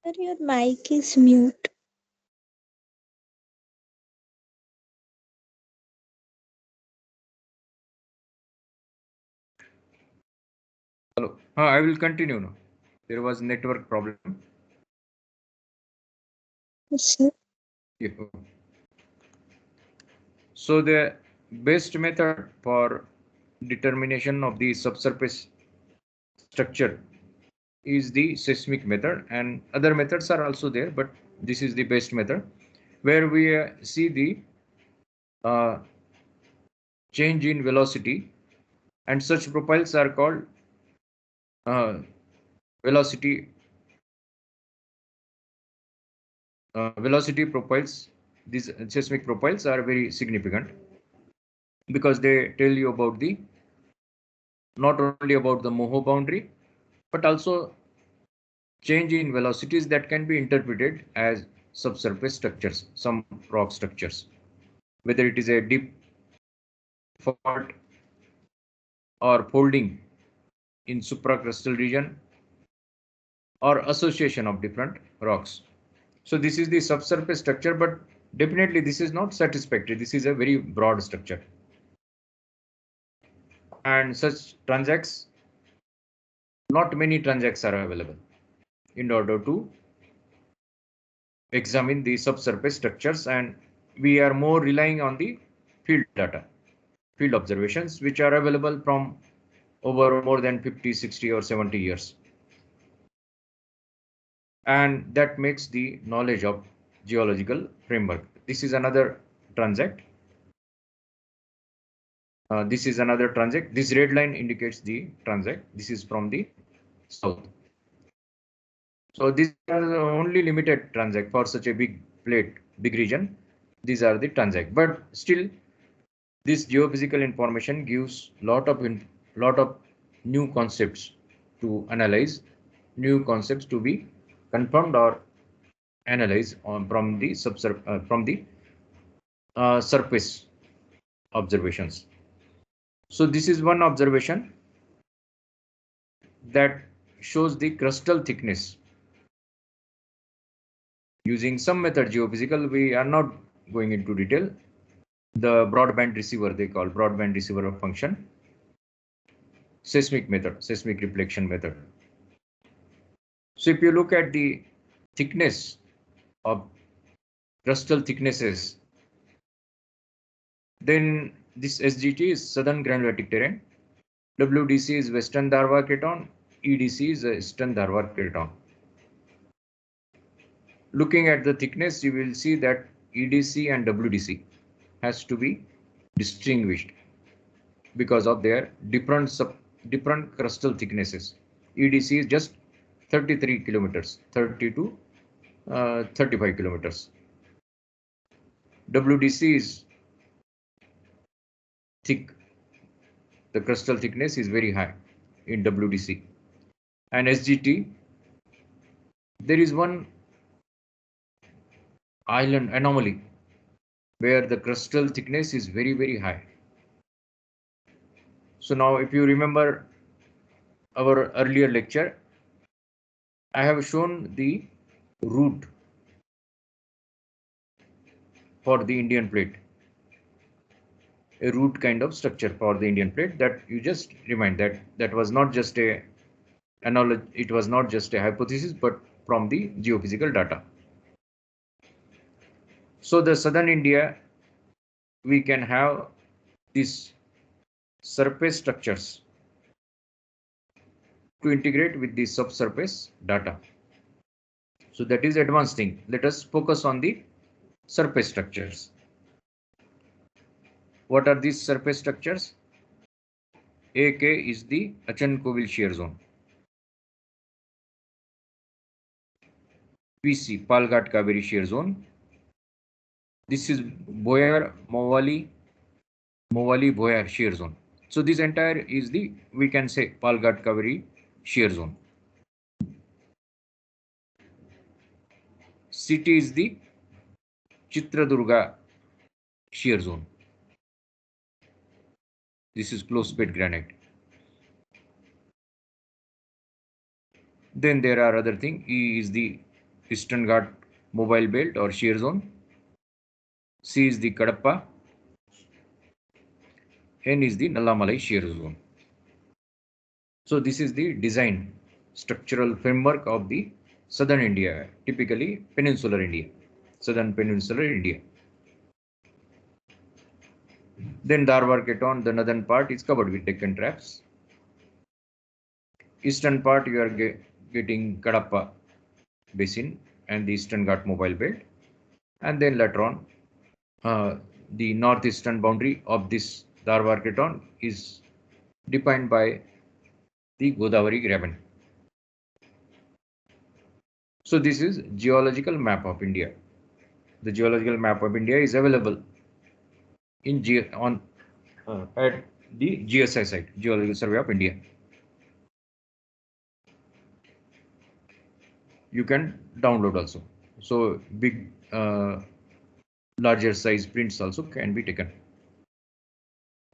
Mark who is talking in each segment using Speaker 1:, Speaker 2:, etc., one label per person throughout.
Speaker 1: Sir, your mic is mute.
Speaker 2: Hello. I will continue now. There was network problem.
Speaker 1: Yes, sir.
Speaker 2: Yeah. So the best method for determination of the subsurface structure is the seismic method, and other methods are also there, but this is the best method where we see the uh, change in velocity, and such profiles are called uh, velocity velocity profiles. These seismic profiles are very significant because they tell you about the not only about the Moho boundary, but also change in velocities that can be interpreted as subsurface structures, some rock structures, whether it is a deep fault or folding in supracrustal region or association of different rocks. So this is the subsurface structure, but definitely this is not satisfactory. This is a very broad structure. And such transacts, not many transacts are available in order to examine the subsurface structures, and we are more relying on the field data, field observations, which are available from over more than 50, 60 or 70 years. And that makes the knowledge of geological framework. This is another transact. This is another transact. This red line indicates the transact. This is from the south. So these are the only limited transact for such a big plate, big region. These are the transact, but still this geophysical information gives lot of new concepts to analyze, new concepts to be confirmed or analyzed on from the surface observations. So this is one observation that shows the crustal thickness using some method geophysical. We are not going into detail. The broadband receiver, they call broadband receiver of function, seismic method, seismic reflection method. So if you look at the thickness of crustal thicknesses, then this SGT is southern granulotic terrain, WDC is western Darwar Craton, EDC is eastern Darwar Craton. Looking at the thickness, you will see that EDC and WDC has to be distinguished because of their different crustal thicknesses. EDC is just 33 kilometers, 30 to 35 kilometers. WDC is thick. The crustal thickness is very high in WDC. And SGT, there is one island anomaly where the crustal thickness is very, very high. So now if you remember our earlier lecture, I have shown the route for the Indian plate, a root kind of structure for the Indian plate, that you just remind that that was not just a analogy, it was not just a hypothesis, but from the geophysical data. So the southern India, we can have these surface structures to integrate with the subsurface data. So that is advanced thing. Let us focus on the surface structures. What are these surface structures? AK is the Achan-Covil shear zone. PC, Palghat-Kaveri shear zone. This is Boyar shear zone. So this entire is the, we can say, Palghat-Kaveri shear zone. City is the Chitradurga shear zone. This is close bed granite. Then there are other things. E is the Eastern Ghat mobile belt or shear zone. C is the Kadapa. N is the Nallamalai shear zone. So this is the design structural framework of the southern India, typically peninsular India, southern peninsular India. Then Dharwar Keton, the northern part is covered with Deccan traps. Eastern part you are getting Kadapa basin and the Eastern Ghat mobile belt. And then later on, the northeastern boundary of this Dharwar Keton is defined by the Godavari graben. So this is geological map of India. The geological map of India is available in at the GSI site, Geological Survey of India. You can download also. So big, larger size prints also can be taken.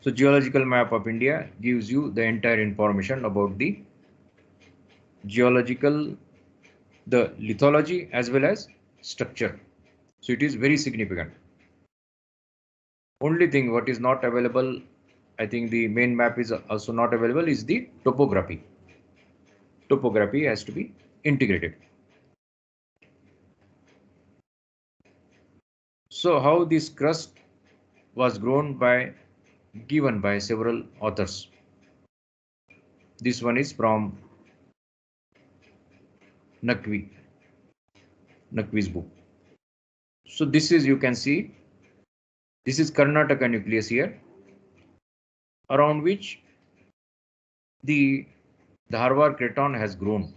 Speaker 2: So geological map of India gives you the entire information about the geological, the lithology as well as structure. So it is very significant. Only thing what is not available, I think the main map is also not available, is the topography. Topography has to be integrated. So how this crust was given by several authors. This one is from Naqvi's book. So this is, you can see, this is Karnataka nucleus here, around which the Dharwar Craton has grown.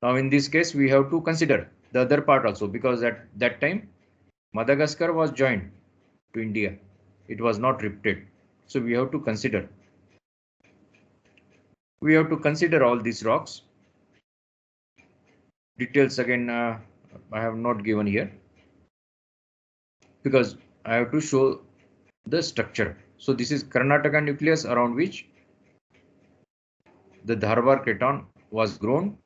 Speaker 2: Now in this case, we have to consider the other part also, because at that time, Madagascar was joined to India. It was not ripted. So we have to consider. We have to consider all these rocks. Details again, I have not given here, because I have to show the structure. So this is Karnataka nucleus around which the Dharwar Craton was grown.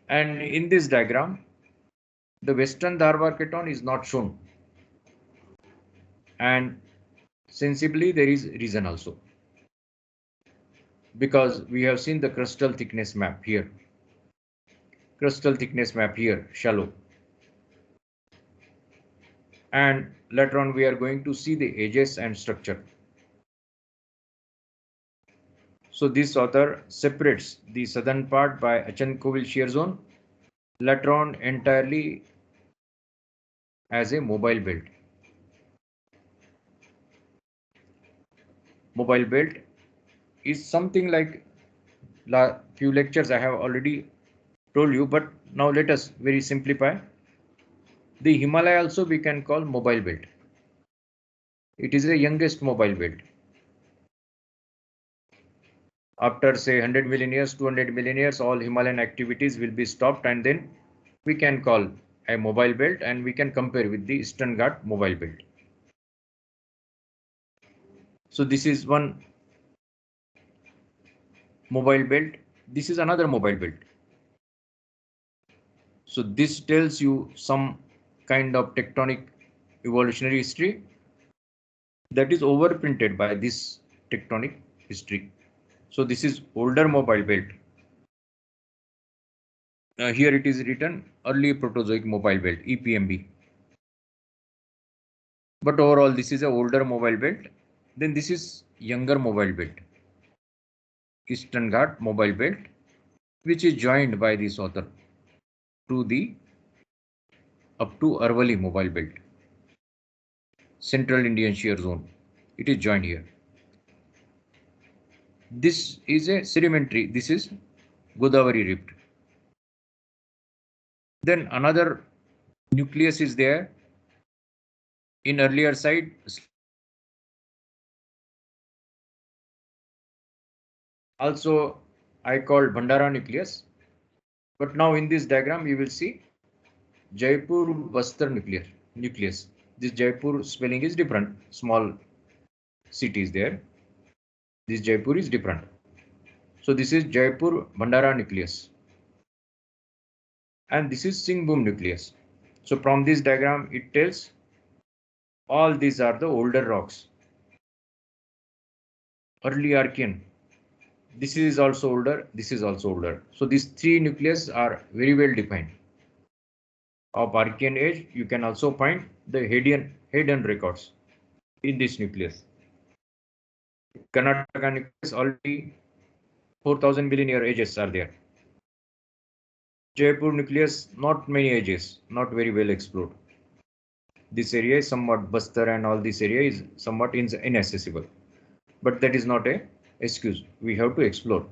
Speaker 2: And in this diagram, the western Dharwar Craton is not shown. And sensibly there is reason also, because we have seen the crustal thickness map here. Crustal thickness map here, shallow. And later on we are going to see the edges and structure. So this author separates the southern part by Achankovil shear zone, later on entirely as a mobile belt. Mobile belt is something like few lectures I have already told you, but now let us very simplify. The Himalaya also we can call mobile belt. It is the youngest mobile belt. After say 100 million years, 200 million years, all Himalayan activities will be stopped, and then we can call a mobile belt, and we can compare with the Eastern Ghat mobile belt. So this is one mobile belt. This is another mobile belt. So this tells you some kind of tectonic evolutionary history that is overprinted by this tectonic history. So this is older mobile belt. Here it is written early Proterozoic mobile belt, EPMB. But overall this is a older mobile belt. Then this is younger mobile belt, Eastern Ghat mobile belt, which is joined by this author to the up to Arvali mobile belt, Central Indian shear zone. It is joined here. This is a sedimentary. This is Godavari rift. Then another nucleus is there in earlier side. Also, I called Bhandara nucleus. But now in this diagram, you will see Jaipur Bastar nucleus. This Jaipur spelling is different. Small cities there. This Jaipur is different. So this is Jaipur Bhandara nucleus. and this is sync-boom nucleus. So from this diagram, it tells all these are the older rocks, early Archean. This is also older, this is also older. So these three nucleus are very well defined. Of Archean age, you can also find the Hadean records in this nucleus. Karnataka nucleus already 4,000 billion year ages are there. Jaipur nucleus, not many ages, not very well explored. This area is somewhat Bastar and all this area is somewhat inaccessible. But that is not a excuse. We have to explore.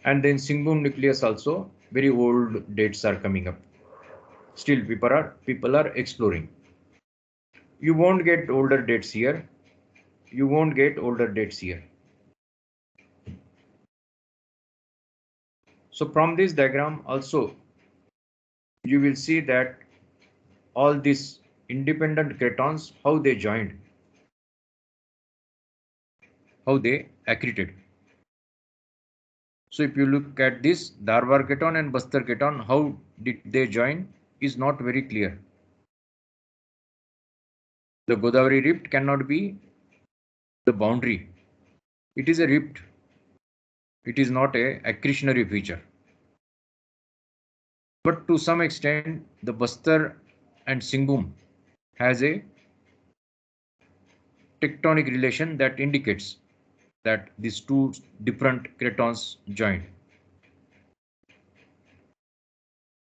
Speaker 2: And then Singhbum nucleus also, very old dates are coming up. Still people are exploring. You won't get older dates here. You won't get older dates here. So from this diagram also, you will see that all these independent cratons, how they joined, how they accreted. So if you look at this, Dharwar Keton and Bastar Keton, how did they join is not very clear. The Godavari rift cannot be the boundary. It is a rift. It is not a accretionary feature. But to some extent, the Bastar and Singhbum has a tectonic relation that indicates that these two different cratons joined.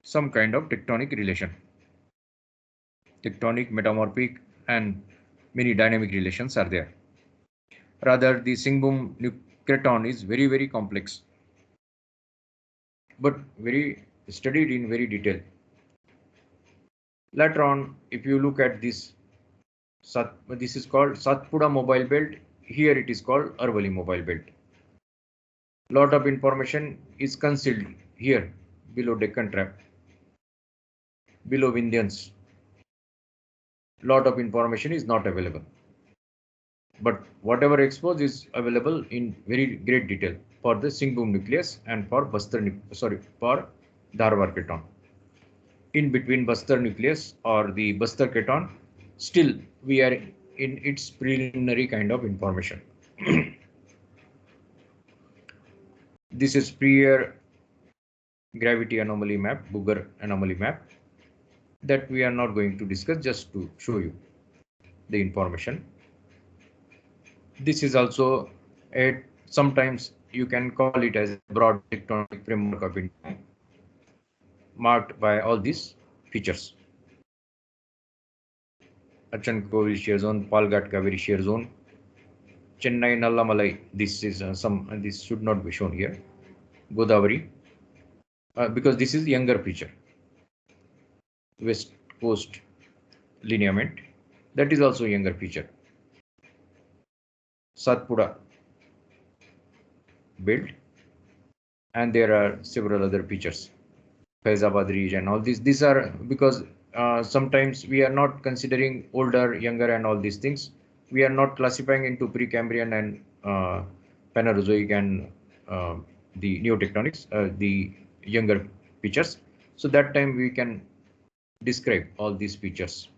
Speaker 2: Some kind of tectonic relation. Tectonic, metamorphic, and many dynamic relations are there. Rather, the Singhbum craton is very, very complex, but very studied in very detail. Later on, if you look at this, this is called Satpura mobile belt. Here it is called Arvali mobile belt. Lot of information is concealed here below Deccan Trap, below Vindhyans. Lot of information is not available. But whatever exposed is available in very great detail for the Singhbum nucleus and for for Dharwar Keton. In between Bastar nucleus or the Bastar Keton, still we are in its preliminary kind of information. This is pre-air gravity anomaly map, Booger anomaly map, that we are not going to discuss, just to show you the information. This is also sometimes you can call it as a broad tectonic framework of India, marked by all these features. Achan Kovil shear zone, Palghat Kaveri shear zone, Chennai Nallamalai. This is this should not be shown here. Godavari, because this is younger feature. West Coast lineament, that is also younger feature. Satpura belt, and there are several other features. Faizabad region and all these. These are because sometimes we are not considering older, younger, and all these things. We are not classifying into Precambrian and Phanerozoic and the neotectonics, the younger features. So that time we can describe all these features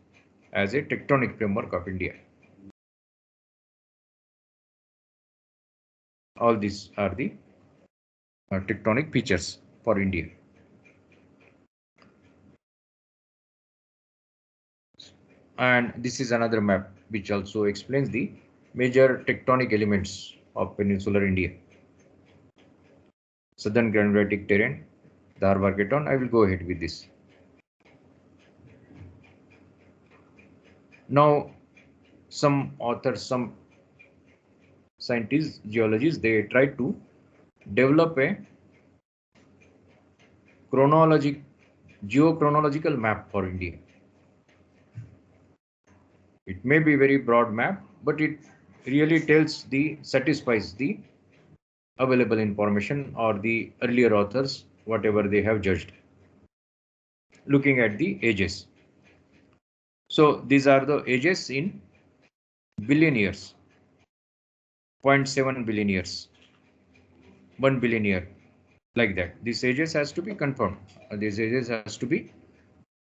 Speaker 2: as a tectonic framework of India. All these are the tectonic features for India. And this is another map which also explains the major tectonic elements of peninsular India. Southern granitic terrain, Dharwar Keton. I will go ahead with this. Now, some authors, some scientists, geologists, they try to develop a geochronological map for India. It may be very broad map, but it really satisfies the available information or the earlier authors, whatever they have judged. Looking at the ages. So these are the ages in billion years. 0.7 billion years. 1 billion year. like that. These edges has to be confirmed. These edges has to be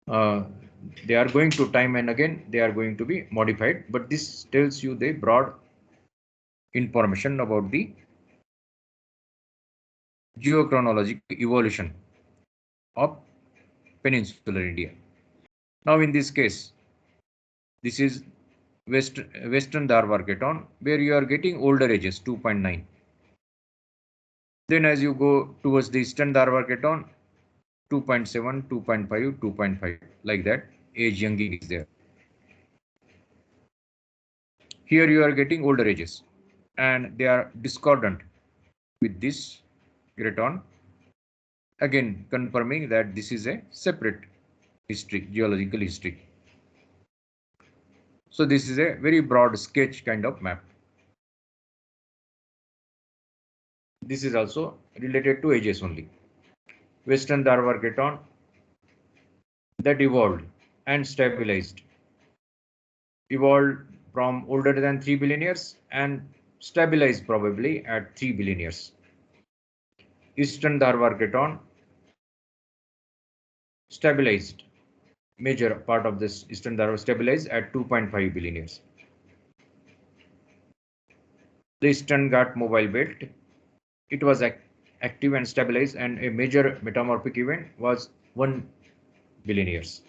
Speaker 2: uh, they are going to time and again they are going to be modified, but this tells you the broad information about the geochronologic evolution of peninsular India. Now in this case, this is western Dharwar Keton where you are getting older edges 2.9. Then as you go towards the eastern Dharwar Keton, 2.7, 2.5, 2.5, like that age younging is there. Here you are getting older edges and they are discordant with this Creton, again confirming that this is a separate history, geological history. So this is a very broad sketch kind of map. This is also related to ages only. Western Dharwar Keton that evolved and stabilized. Evolved from older than 3 billion years and stabilized probably at 3 billion years. Eastern Dharwar Keton stabilized. Major part of this Eastern Dharwar stabilized at 2.5 billion years. The Eastern Ghat mobile belt, it was active and stabilized, and a major metamorphic event was 1 billion years.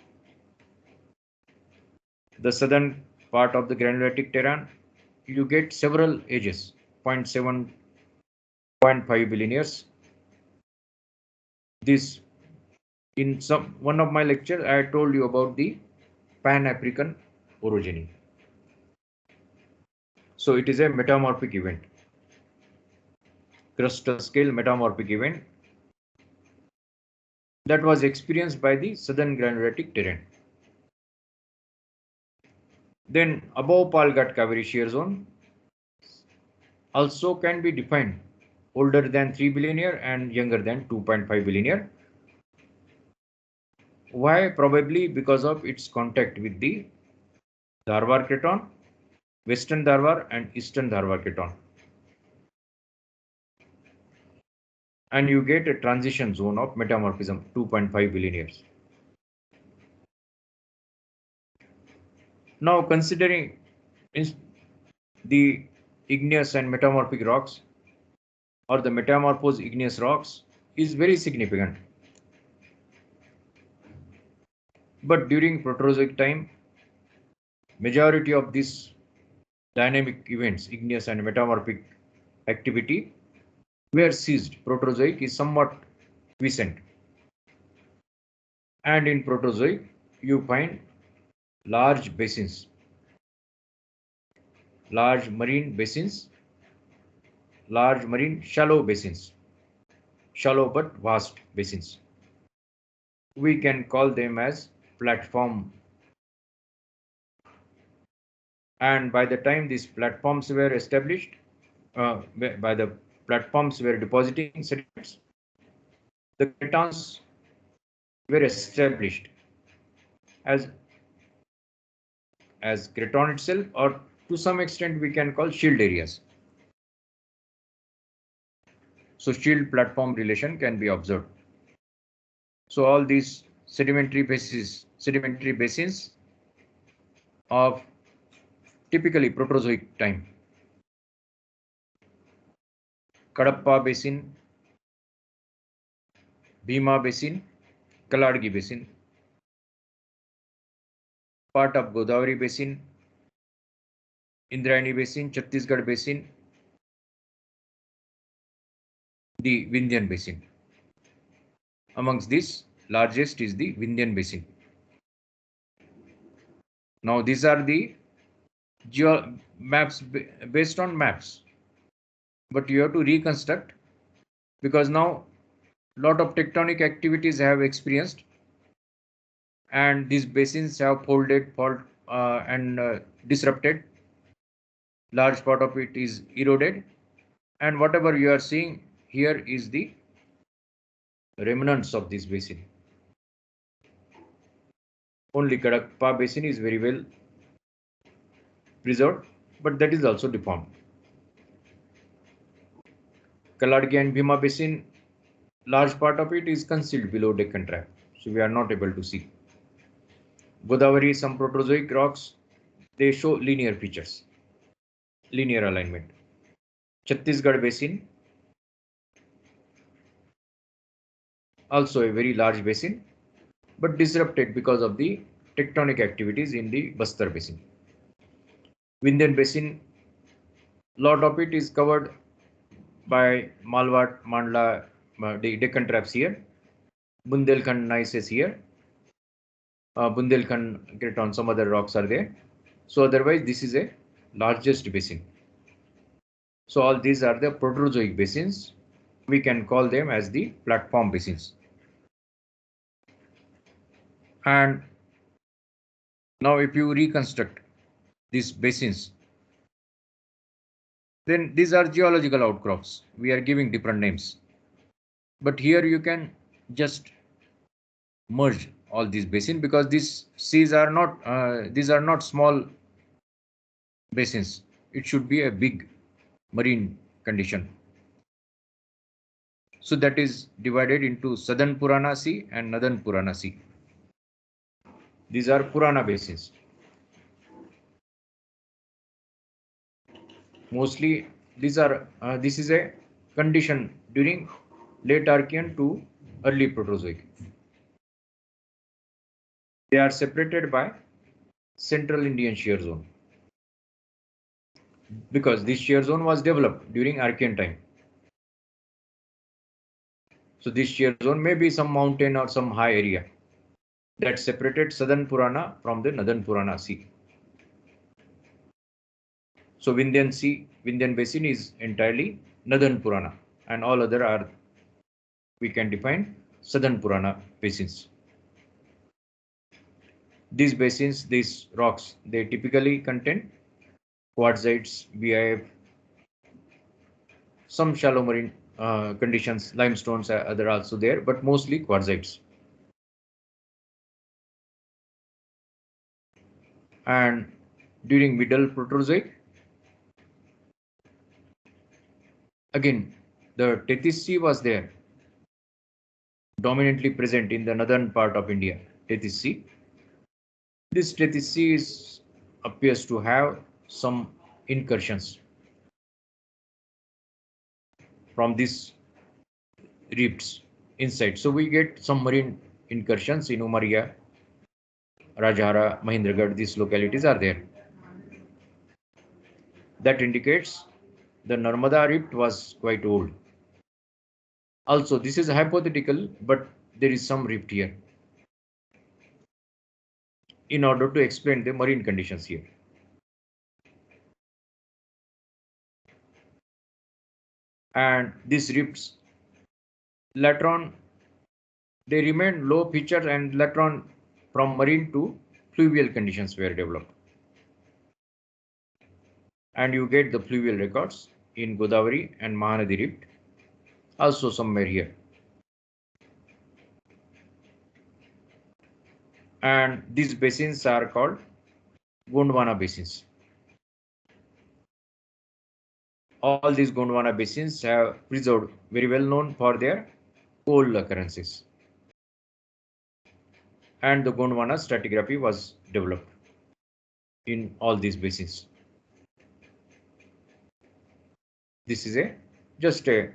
Speaker 2: The southern part of the granulotic terrain, you get several ages, zero point 0.7, 0.5 billion years. This in some one of my lectures I told you about the Pan-African orogeny. So it is a metamorphic event, crustal scale metamorphic event that was experienced by the southern granulotic terrain. Then above Palghat Kaveri shear zone also can be defined older than 3 billion year and younger than 2.5 billion year. Why? Probably because of its contact with the Dharwar Keton, Western Dharwar and Eastern Dharwar Keton. And you get a transition zone of metamorphism 2.5 billion years. Now considering the igneous and metamorphic rocks or the metamorphosed igneous rocks is very significant. But during Proterozoic time, majority of these dynamic events, igneous and metamorphic activity, were ceased. Proterozoic is somewhat quiescent. And in Proterozoic, you find large basins, large marine basins, large marine shallow basins, shallow but vast basins. We can call them as platform. And by the time these platforms were established, by the platforms were depositing sediments, the cretons were established as creton itself, or to some extent we can call shield areas. So shield platform relation can be observed. So all these sedimentary basins of typically Proterozoic time. Kadapa basin, Bhima basin, Kaladgi basin, part of Godavari basin, Indrayani basin, Chhattisgarh basin, the Vindhyan basin. Amongst these, largest is the Vindhyan basin. Now these are the maps based on maps, but you have to reconstruct because now lot of tectonic activities have experienced and these basins have folded, and disrupted. Large part of it is eroded, and whatever you are seeing here is the remnants of this basin. Only Kadapa basin is very well preserved, but that is also deformed. Kaladgi and Bhima basin large part of it is concealed below Deccan Trap, so we are not able to see. Godavari, some Proterozoic rocks, they show linear features, linear alignment. Chhattisgarh Basin, also a very large basin, but disrupted because of the tectonic activities in the Bastar Basin. Vindhyan Basin, lot of it is covered by Malwa, Mandla, the Deccan Traps here. Bundelkhand gneiss is here. Bundelkhand Craton, some other rocks are there. So otherwise, this is a largest basin. So all these are the Proterozoic basins. We can call them as the platform basins. And now if you reconstruct these basins, then these are geological outcrops. We are giving different names. But here you can just merge all these basins because these are not small basins. It should be a big marine condition. So that is divided into Southern Purana Sea and Northern Purana Sea. These are Purana basins. Mostly this is a condition during late Archean to early Proterozoic. They are separated by Central Indian Shear Zone because this shear zone was developed during Archean time. So this shear zone may be some mountain or some high area that separated Southern Purana from the Northern Purana Sea. So Vindhyan Basin is entirely Northern Purana, and all other are, we can define, Southern Purana basins. These basins, these rocks, they typically contain quartzites, BIF, some shallow marine conditions, limestones are also there, but mostly quartzites. And during Middle Proterozoic, again, the Tethys Sea was there, dominantly present in the northern part of India, Tethys Sea. This Tethys Sea appears to have some incursions from these rifts inside. So we get some marine incursions in Umaria, Rajhara, Mahendragarh, these localities are there. That indicates the Narmada rift was quite old. Also, this is hypothetical, but there is some rift here in order to explain the marine conditions here. And these rifts later on, they remained low feature, and later on from marine to fluvial conditions were developed. And you get the fluvial records in Godavari and Mahanadi rift, also somewhere here. And these basins are called Gondwana basins. All these Gondwana basins have preserved, very well known for their coal occurrences. And the Gondwana stratigraphy was developed in all these basins. This is just a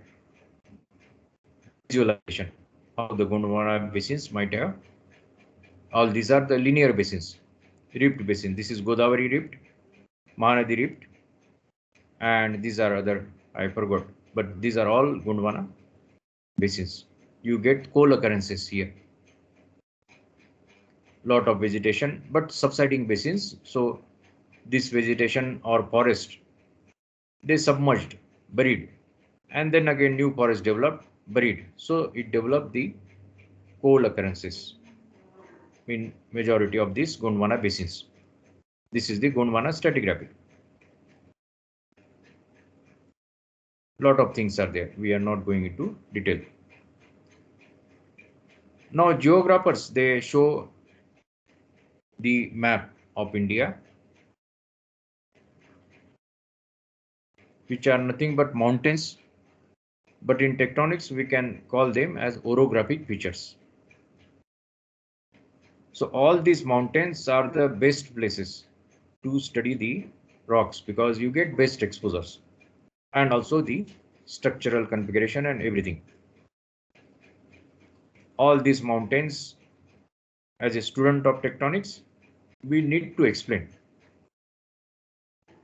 Speaker 2: visualization how the Gondwana basins might have. All these are the linear basins, rift basin. This is Godavari rift, Mahanadi rift, and these are other, I forgot, but these are all Gondwana basins. You get coal occurrences here. Lot of vegetation, but subsiding basins. So this vegetation or forest, they submerged, buried, and then again new forest developed, buried. So it developed the coal occurrences in majority of these Gondwana basins. This is the Gondwana stratigraphy. Lot of things are there. We are not going into detail. Now geographers, they show the map of India, which are nothing but mountains but in tectonics we can call them as orographic features. So all these mountains are the best places to study the rocks because you get best exposures and also the structural configuration and everything. All these mountains, as a student of tectonics, we need to explain.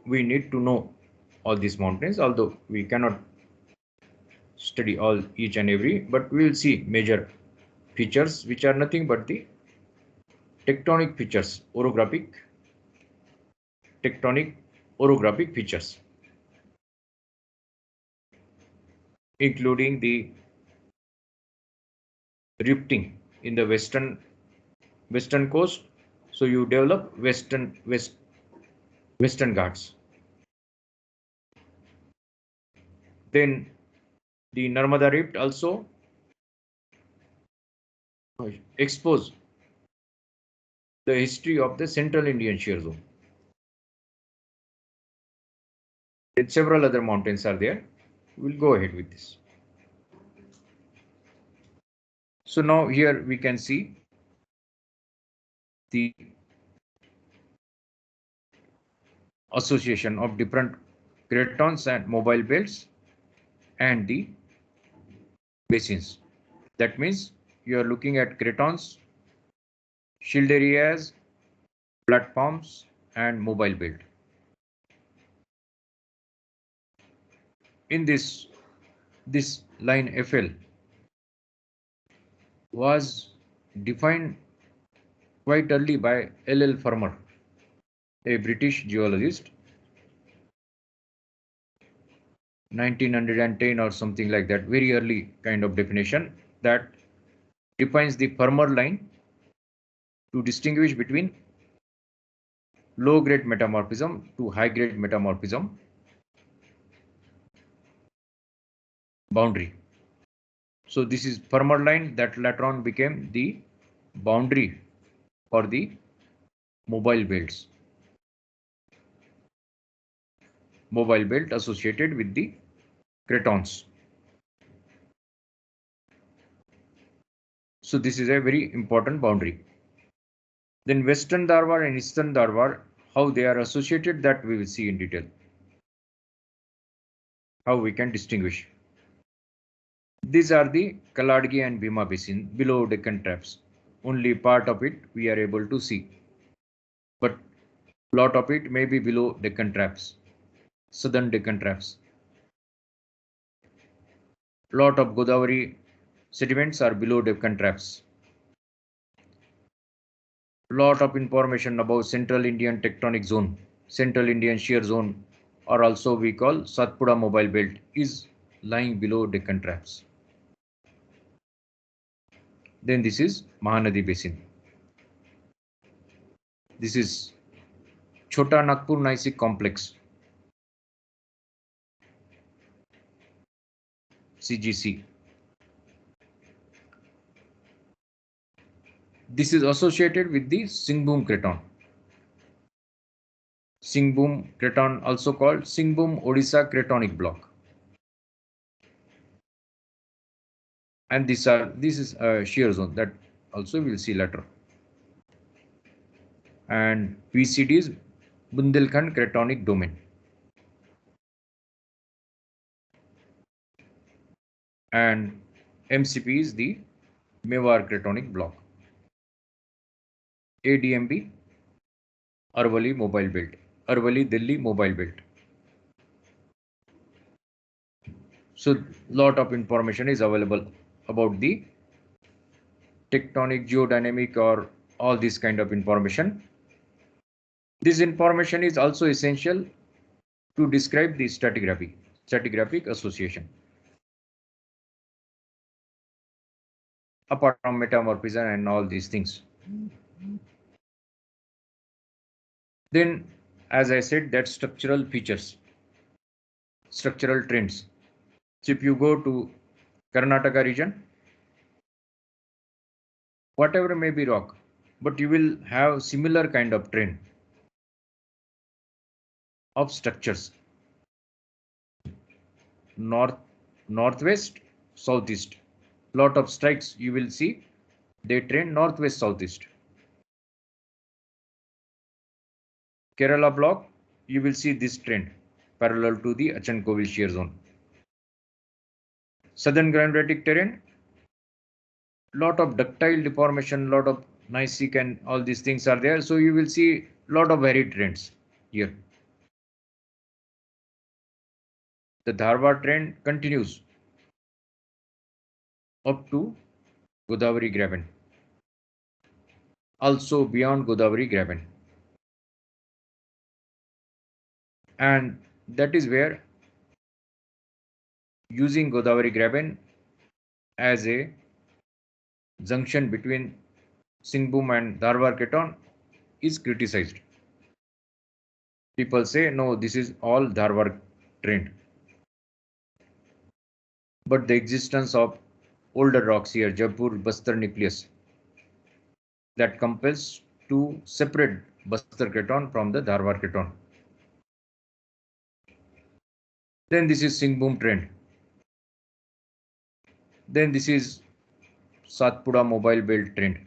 Speaker 2: We need to know all these mountains, although we cannot study all each and every, but we will see major features which are nothing but the tectonic features, tectonic orographic features, including the rifting in the western coast. So you develop western Ghats. Then the Narmada Rift also expose the history of the Central Indian Shear Zone. And several other mountains are there. We'll go ahead with this. So now here we can see the association of different cratons and mobile belts and the basins. That means you are looking at cratons, shield areas, platforms, and mobile belt. In this line FL was defined quite early by L. Farmer, a British geologist, 1910 or something like that, very early kind of definition that defines the Farmer line to distinguish between low grade metamorphism to high grade metamorphism boundary. So this is Farmer line that later on became the boundary for the mobile belts. Mobile belt associated with the cratons. So this is a very important boundary. Then Western Dharwar and Eastern Dharwar, how they are associated, that we will see in detail. How we can distinguish. These are the Kaladgi and Bhima basin below Deccan Traps. Only part of it we are able to see. But lot of it may be below Deccan Traps, southern Deccan Traps. Lot of Godavari sediments are below Deccan Traps. Lot of information about Central Indian Tectonic Zone, Central Indian Shear Zone, or also we call Satpura Mobile Belt, is lying below Deccan Traps. Then this is Mahanadi Basin. This is Chota Nagpur Gneissic Complex, CGC. This is associated with the Singhbhum Craton. Singhbhum Craton, also called Singhbhum Odisha Cratonic Block. And this is a shear zone that also we'll see later. And VCD is Bundelkhand Cratonic Domain. And MCP is the Mewar Cratonic Block. ADMB, Arvali Mobile Belt, Arvali Delhi Mobile Belt. So lot of information is available about the tectonic, geodynamic, or all this kind of information. This information is also essential to describe the stratigraphic association. Apart from metamorphism and all these things. Then, as I said, that structural features, structural trends. So if you go to Karnataka region, whatever may be rock, but you will have similar kind of trend of structures. northwest, southeast. Lot of strikes you will see, they trend northwest, southeast. Kerala block, you will see this trend parallel to the Achan-Covil shear zone. Southern granitic terrain, lot of ductile deformation, lot of gneissic and all these things are there. So you will see lot of varied trends here. The Dharwad trend continues up to Godavari Graben, also beyond Godavari Graben. And that is where using Godavari Graben as a junction between Singhbhum and Dharwad Keton is criticized. People say, no, this is all Dharwad trend. But the existence of older rocks here, Jaipur Bastar nucleus, that compels to separate Bastar Keton from the Dharwad Keton. Then this is Singhbhum trend. Then this is Satpura mobile belt trend.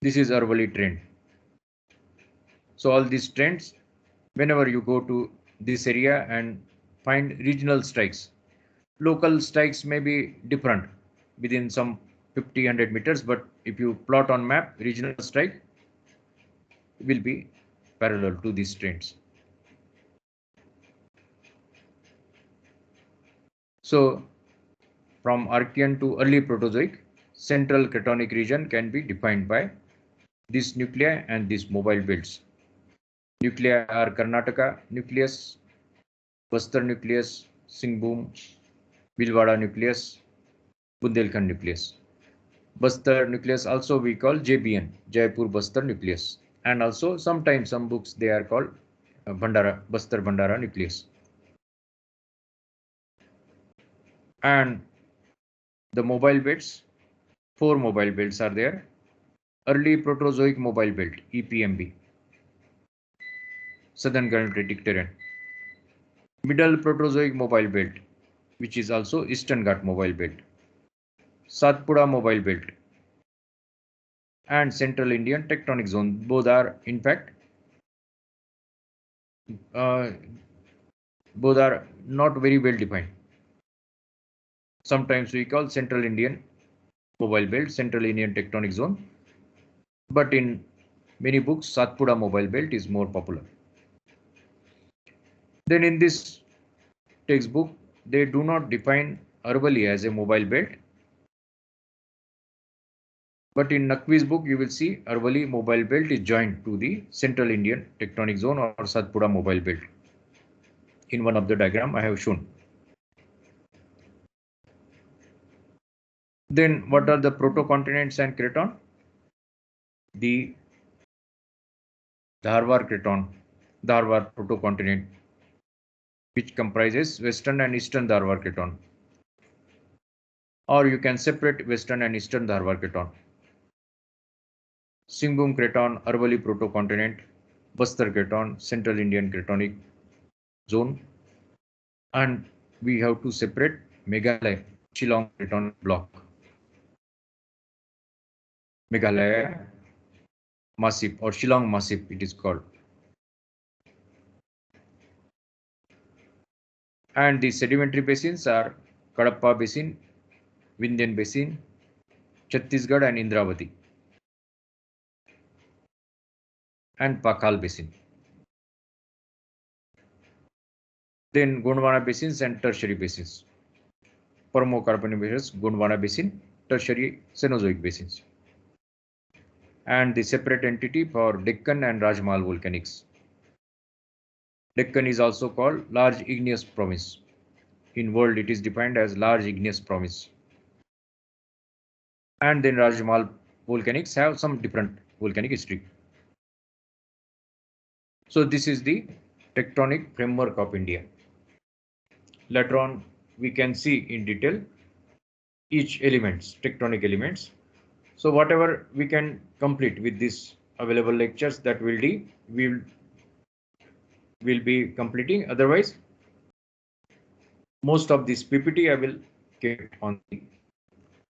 Speaker 2: This is Arvali trend. So all these trends, whenever you go to this area and find regional strikes, local strikes may be different within some 50-100 meters, but if you plot on map, regional strike will be parallel to these trends. So from Archean to early Proterozoic, central cratonic region can be defined by this nuclei and these mobile belts. Nuclei are Karnataka nucleus, Bastar nucleus, Singhbhum, Bhilwara nucleus, Bundelkhand nucleus. Bastar nucleus also we call JBN, Jaipur Bastar nucleus. And also sometimes some books they are called Bhandara, Bastar Bhandara nucleus. And the mobile belts, 4 mobile belts are there. Early Proterozoic mobile belt, EPMB, Southern Granitic terrain. Middle Proterozoic mobile belt, which is also Eastern Ghat mobile belt. Satpura mobile belt and Central Indian tectonic zone. Both are in fact uh, both are not very well defined. Sometimes we call Central Indian mobile belt, Central Indian tectonic zone. But in many books, Satpura mobile belt is more popular. Then in this textbook, they do not define Arvali as a mobile belt. But in Naqvi's book, you will see Arvali mobile belt is joined to the Central Indian tectonic zone or Satpura mobile belt. In one of the diagram I have shown. Then what are the protocontinents and craton? The Dharwad craton, Dharwad protocontinent, which comprises Western and Eastern Dharwad craton. Or you can separate Western and Eastern Dharwad craton. Singhbhum craton, Arvali protocontinent, Bastar craton, Central Indian cratonic zone. And we have to separate Meghalaya, Shillong craton block. Meghalaya Massif or Shillong Massif it is called. And the sedimentary basins are Kadapa Basin, Vindhyan Basin, Chhattisgarh and Indravati, and Pakhal Basin. Then Gondwana basins and tertiary basins. Permo-Carboniferous Gondwana Basin, tertiary Cenozoic basins. And the separate entity for Deccan and Rajmahal volcanics. Deccan is also called large igneous province. In world it is defined as large igneous province. And then Rajmahal volcanics have some different volcanic history. So this is the tectonic framework of India. Later on, we can see in detail each elements, tectonic elements. So whatever we can complete with this available lectures that we will be completing. Otherwise, Most of this PPT I will keep it on the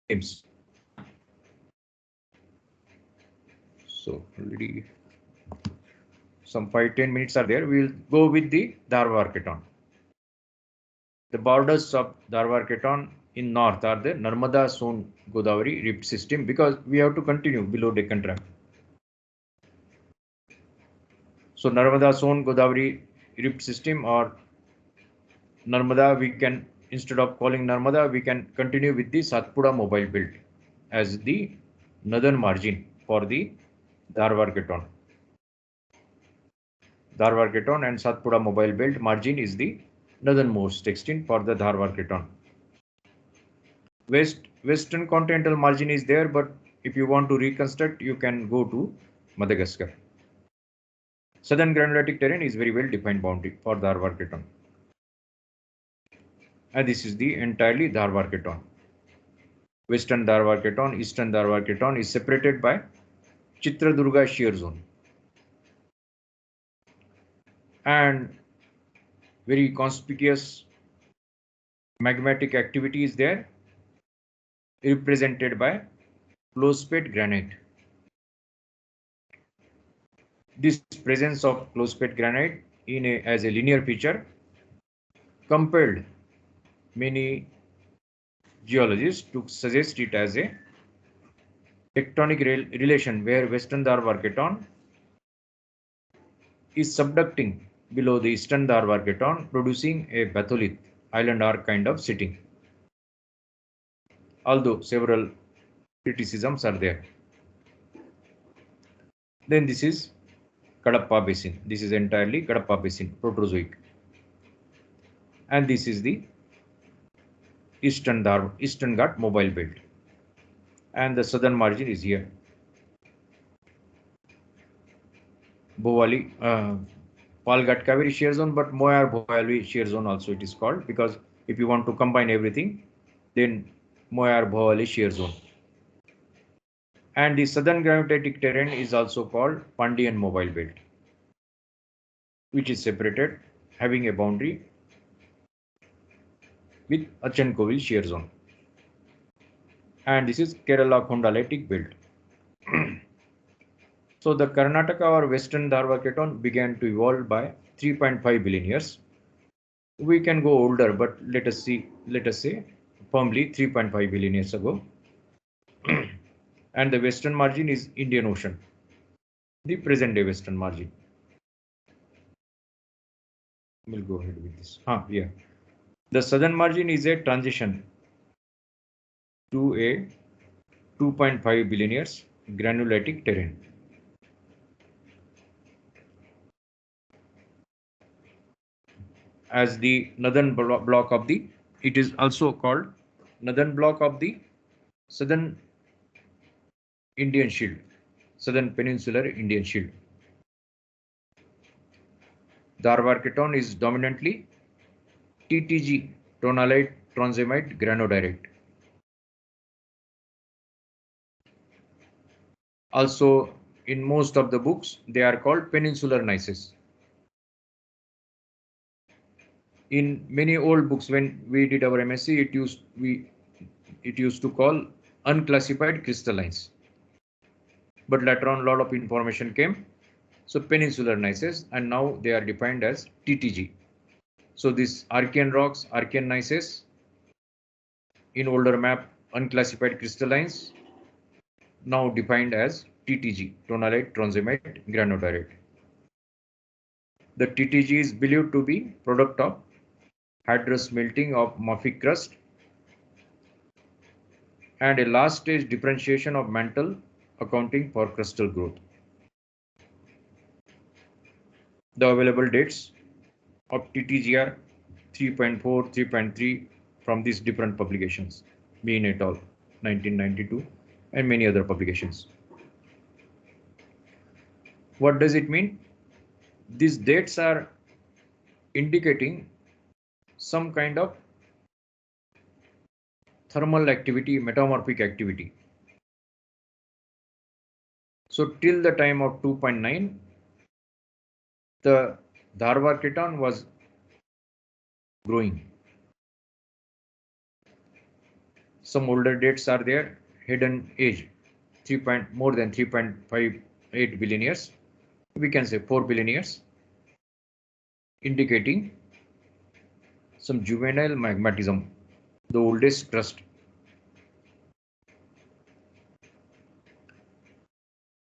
Speaker 2: Teams. So already some 5-10 minutes are there. We will go with the Dharwar Keton. The borders of Dharwar Keton in north are the Narmada Son Godavari rift system, because we have to continue below Deccan Tract. So Narmada Son Godavari rift system, or Narmada, we can, instead of calling Narmada, we can continue with the Satpura mobile belt as the northern margin for the Dharwar Keton. Dharwar Keton and Satpura mobile belt margin is the northernmost extent for the Dharwar Keton. Western continental margin is there, but if you want to reconstruct, you can go to Madagascar. Southern granulatic terrain is very well defined boundary for Dharwar Keton. And this is the entirely Dharwar Keton. Western Dharwar Keton, Eastern Dharwar Keton is separated by Chitradurga shear zone. And very conspicuous magmatic activity is there, represented by close-pit granite. This presence of close-pit granite as a linear feature compelled many geologists to suggest it as a tectonic relation, where Western Dharwar Keton is subducting below the Eastern Dharwar Keton, producing a batholith island arc kind of sitting. Although several criticisms are there. Then this is Kadapa basin. This is entirely Kadapa basin, Proterozoic. And this is the Eastern Ghat mobile belt. And the southern margin is here. Bhovali, Palghat Kaveri shear zone, but Moyar Bhovali shear zone also it is called, because if you want to combine everything, then Moyar Bhovali shear zone. And the southern granulatic terrain is also called Pandian mobile belt, which is separated, having a boundary with Achankovil shear zone. And this is Kerala Kondalatic belt. So the Karnataka or Western Dharwar Keton began to evolve by 3.5 billion years. We can go older, but let us say firmly 3.5 billion years ago. And the western margin is Indian Ocean, the present day western margin. We'll go ahead with this. Yeah. The southern margin is a transition to a 2.5 billion years granulatic terrain. As the northern block of the, it is also called northern block of the southern Indian shield, southern peninsular Indian shield. Dharwar Keton is dominantly TTG, tonalite transamite granodiorite. Also, in most of the books, they are called peninsular gneisses. In many old books, when we did our MSc, it used to call unclassified crystallines. But later on, a lot of information came. So peninsular gneisses, and now they are defined as TTG. So these Archean rocks, Archean gneisses, in older map, unclassified crystallines, now defined as TTG, tonalite transamite granodiorite. The TTG is believed to be product of hydrous melting of mafic crust and a last stage differentiation of mantle accounting for crustal growth. The available dates of TTG are 3.4, 3.3 from these different publications, Bean et al. 1992 and many other publications. What does it mean? These dates are indicating some kind of thermal activity, metamorphic activity. So till the time of 2.9, the Dharwar Keton was growing. Some older dates are there. Hidden age, more than 3.58 billion years. We can say 4 billion years, indicating some juvenile magmatism, the oldest crust.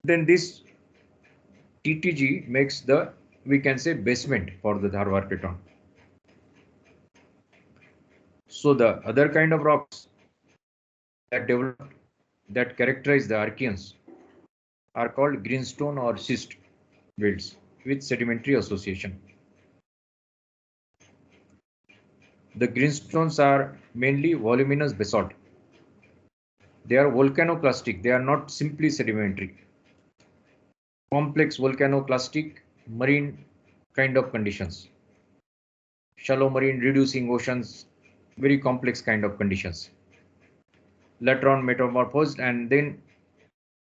Speaker 2: Then this TTG makes the, we can say, basement for the Dharwar Craton. So the other kind of rocks that developed, that characterize the Archeans, are called greenstone or schist belts with sedimentary association. The greenstones are mainly voluminous basalt. They are volcanoclastic. They are not simply sedimentary. Complex volcanoclastic marine kind of conditions. Shallow marine reducing oceans, very complex kind of conditions. Later on metamorphosed, and then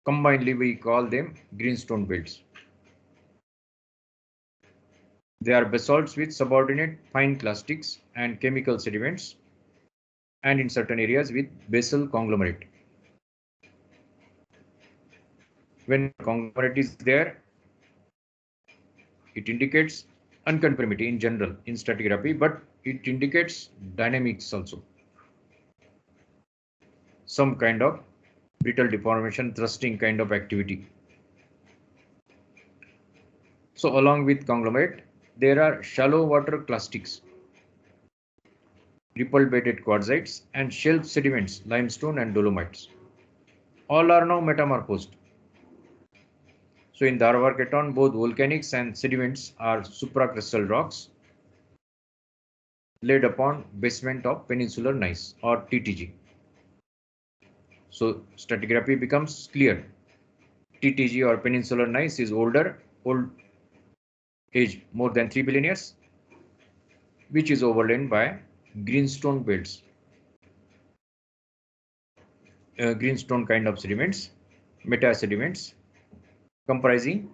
Speaker 2: combinedly we call them greenstone belts. They are basalts with subordinate fine clastics and chemical sediments, and in certain areas with basal conglomerate. When conglomerate is there, it indicates unconformity in general in stratigraphy, but it indicates dynamics also. Some kind of brittle deformation, thrusting kind of activity. So along with conglomerate, there are shallow water clastics, ripple bedded quartzites, and shelf sediments, limestone and dolomites. All are now metamorphosed. So in Dharwar Craton, both volcanics and sediments are supracrustal rocks laid upon basement of peninsular gneiss or TTG. So stratigraphy becomes clear. TTG or peninsular gneiss is old age more than 3 billion years, which is overlain by greenstone belts, greenstone kind of sediments, meta sediments, comprising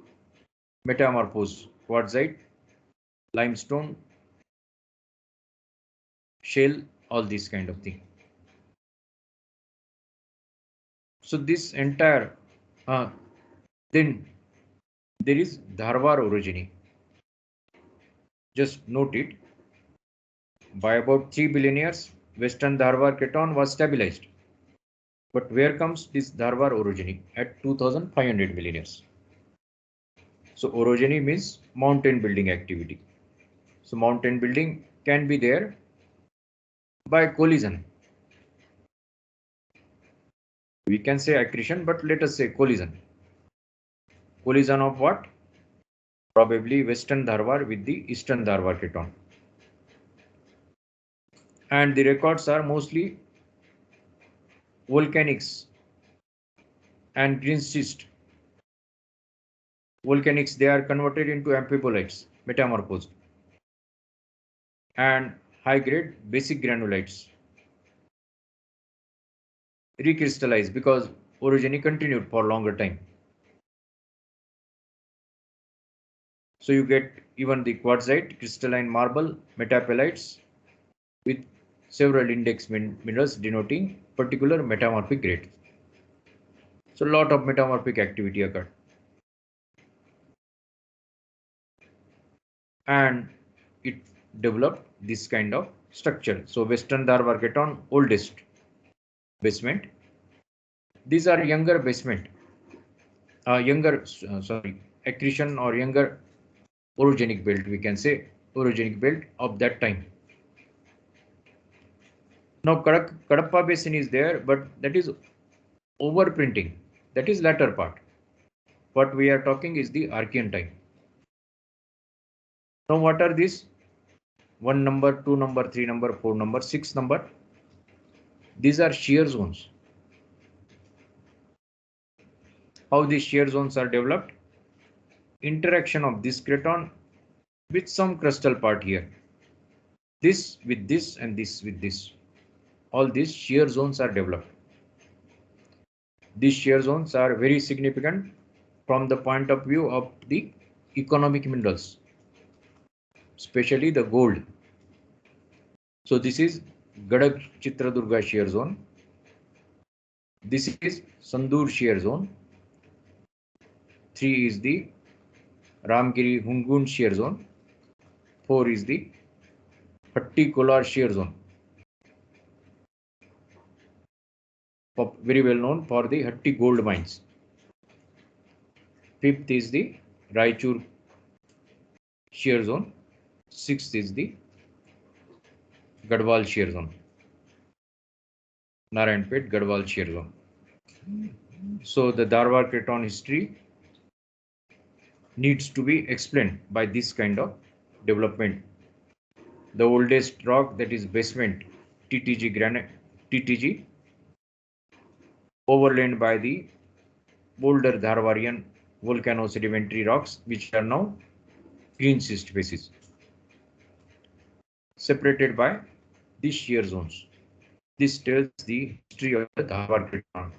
Speaker 2: metamorphosed quartzite, limestone, shale, all these kind of thing. So this entire, then there is Dharwar orogeny. Just note it. By about 3 billion years, Western Dharwar Craton was stabilized. But where comes this Dharwar orogeny? At 2500 million years. So orogeny means mountain building activity. So mountain building can be there by collision. We can say accretion, but let us say collision. Collision of what? Probably Western Dharwar with the Eastern Dharwar Craton. And the records are mostly volcanics and green schist. Volcanics, they are converted into amphibolites, metamorphosed, and high-grade basic granulites recrystallized because orogeny continued for longer time. So you get even the quartzite, crystalline marble, metapelites with several index minerals denoting particular metamorphic grade. So a lot of metamorphic activity occurred. And it developed this kind of structure. So Western Dharwar Craton, oldest basement. These are younger basement, accretion or younger orogenic belt, we can say orogenic belt of that time. Now Kadapa basin is there, but that is overprinting. That is latter part. What we are talking is the Archean time. Now what are these? 1 number, 2 number, 3 number, 4 number, 6 number. These are shear zones. How these shear zones are developed? Interaction of this craton with some crustal part here. This with this and this with this. All these shear zones are developed. These shear zones are very significant from the point of view of the economic minerals, especially the gold. So this is Gadag Chitradurga shear zone. This is Sandur shear zone. 3 is the Ramgiri Hungun shear zone. 4 is the Hatti Kolar shear zone. Very well known for the Hatti gold mines. 5th is the Raichur shear zone. 6th is the Gadwal shear zone. Narayanpet Gadwal shear zone. So the Dharwar Craton history needs to be explained by this kind of development. The oldest rock, that is basement TTG granite, TTG, overlain by the older Dharwarian volcano sedimentary rocks, which are now green schist facies, separated by these shear zones. This tells the history of the Dharwar Craton.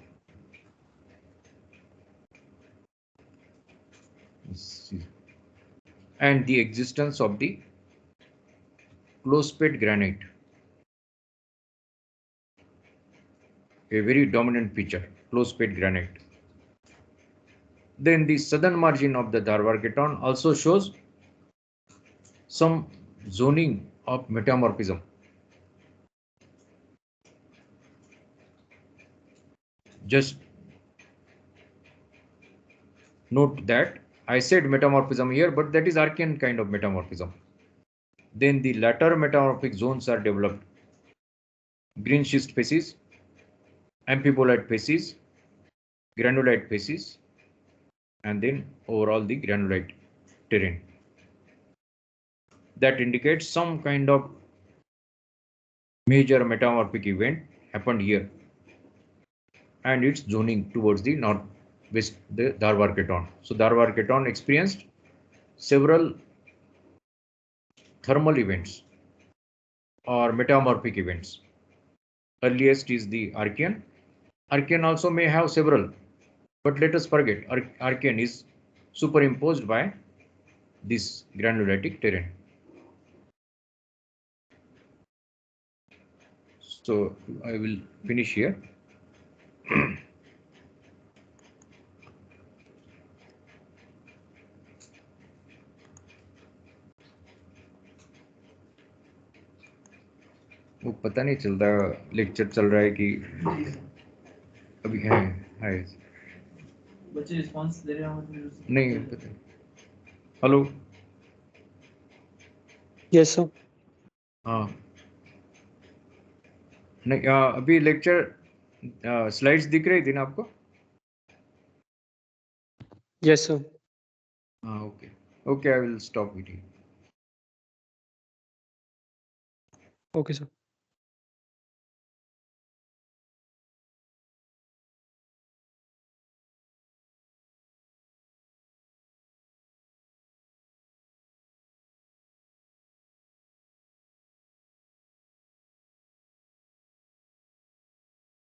Speaker 2: And the existence of the close-pit granite, a very dominant feature, close-pit granite. Then the southern margin of the Dharwar Craton also shows some zoning of metamorphism. Just note that I said metamorphism here, but that is Archean kind of metamorphism. Then the latter metamorphic zones are developed. Green schist facies, amphibolite facies, granulite facies, and then overall the granulite terrain. That indicates some kind of major metamorphic event happened here, and it's zoning towards the northwest, the Dharwar Craton. So Dharwar Craton experienced several thermal events or metamorphic events. Earliest is the Archean. Archean also may have several, but let us forget Archean is superimposed by this granulitic terrain. So I will finish here. वो पता नहीं चलता lecture चल रहा है कि अभी है बच्चे रिस्पांस दे रहे हैं नहीं पता हेलो
Speaker 3: Yes, sir.
Speaker 2: हाँ नहीं अभी लेक्चर स्लाइड्स दिख रही थी ना आपको
Speaker 3: Yes, sir.
Speaker 2: हाँ okay I will stop it
Speaker 3: Okay, sir.